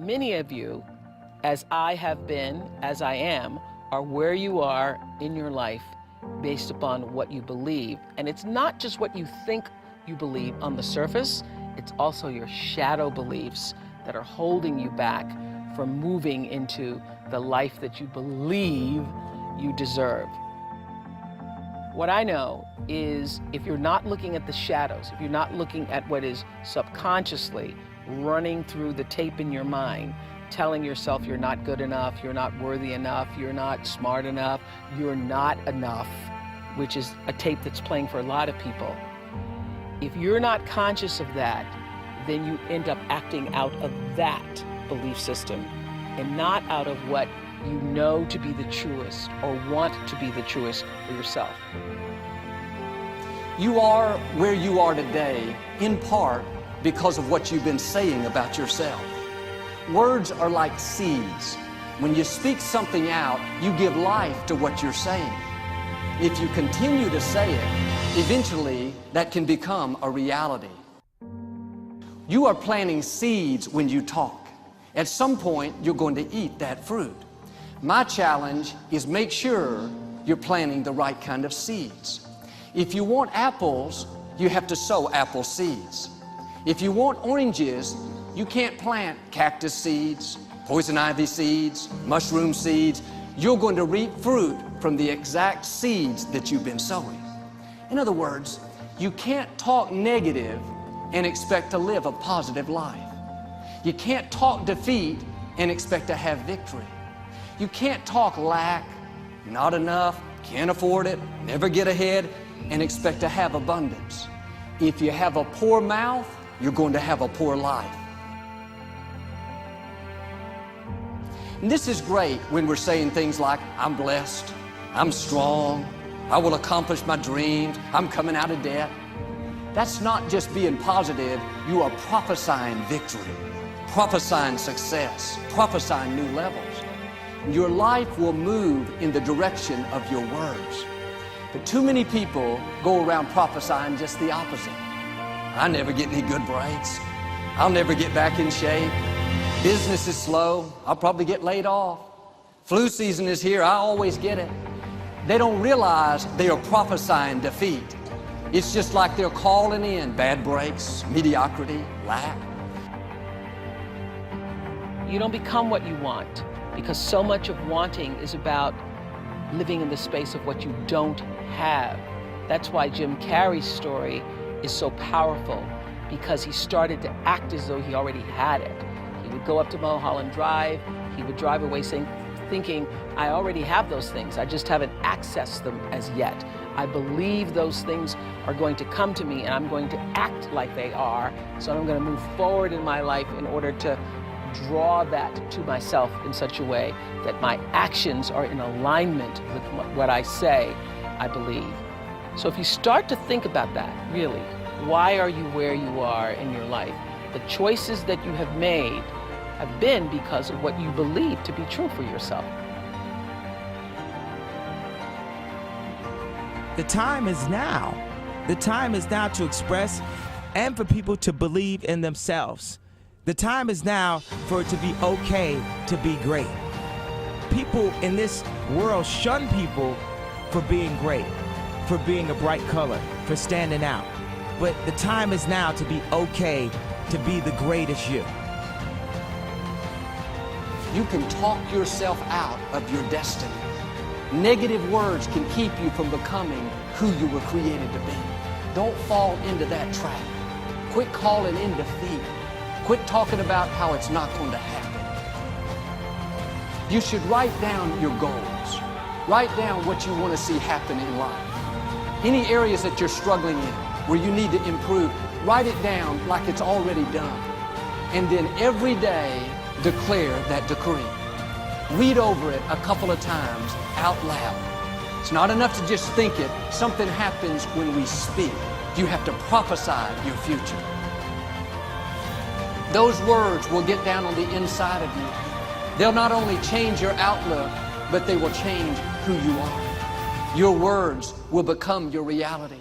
Many of you, as I have been, as I am, are where you are in your life based upon what you believe. And it's not just what you think you believe on the surface, it's also your shadow beliefs that are holding you back from moving into the life that you believe you deserve. What I know is if you're not looking at the shadows, if you're not looking at what is subconsciously running through the tape in your mind, telling yourself you're not good enough, you're not worthy enough, you're not smart enough, you're not enough, which is a tape that's playing for a lot of people. If you're not conscious of that, then you end up acting out of that belief system and not out of what you know to be the truest or want to be the truest for yourself. You are where you are today, in part because of what you've been saying about yourself. Words are like seeds. When you speak something out, you give life to what you're saying. If you continue to say it, eventually that can become a reality. You are planting seeds when you talk. At some point, you're going to eat that fruit. My challenge is make sure you're planting the right kind of seeds. If you want apples, you have to sow apple seeds. If you want oranges, you can't plant cactus seeds, poison ivy seeds, mushroom seeds. You're going to reap fruit from the exact seeds that you've been sowing. In other words, you can't talk negative and expect to live a positive life. You can't talk defeat and expect to have victory. You can't talk lack, not enough, can't afford it, never get ahead, and expect to have abundance. If you have a poor mouth, you're going to have a poor life. And this is great when we're saying things like, I'm blessed, I'm strong, I will accomplish my dreams, I'm coming out of debt. That's not just being positive, you are prophesying victory, prophesying success, prophesying new levels. Your life will move in the direction of your words. But too many people go around prophesying just the opposite. I never get any good breaks. I'll never get back in shape. Business is slow. I'll probably get laid off. Flu season is here. I always get it. They don't realize they are prophesying defeat. It's just like they're calling in bad breaks, mediocrity, lack. You don't become what you want because so much of wanting is about living in the space of what you don't have. That's why Jim Carrey's story is so powerful, because he started to act as though he already had it. He would go up to Mulholland Drive, he would drive away thinking, I already have those things, I just haven't accessed them as yet. I believe those things are going to come to me and I'm going to act like they are, so I'm going to move forward in my life in order to draw that to myself in such a way that my actions are in alignment with what I say I believe. So if you start to think about that, really, why are you where you are in your life? The choices that you have made have been because of what you believe to be true for yourself. The time is now. The time is now to express and for people to believe in themselves. The time is now for it to be okay to be great. People in this world shun people for being great, for being a bright color, for standing out. But the time is now to be okay to be the greatest you. You can talk yourself out of your destiny. Negative words can keep you from becoming who you were created to be. Don't fall into that trap. Quit calling in defeat. Quit talking about how it's not going to happen. You should write down your goals. Write down what you want to see happen in life. Any areas that you're struggling in, where you need to improve, write it down like it's already done. And then every day, declare that decree. Read over it a couple of times out loud. It's not enough to just think it. Something happens when we speak. You have to prophesy your future. Those words will get down on the inside of you. They'll not only change your outlook, but they will change who you are. Your words will become your reality.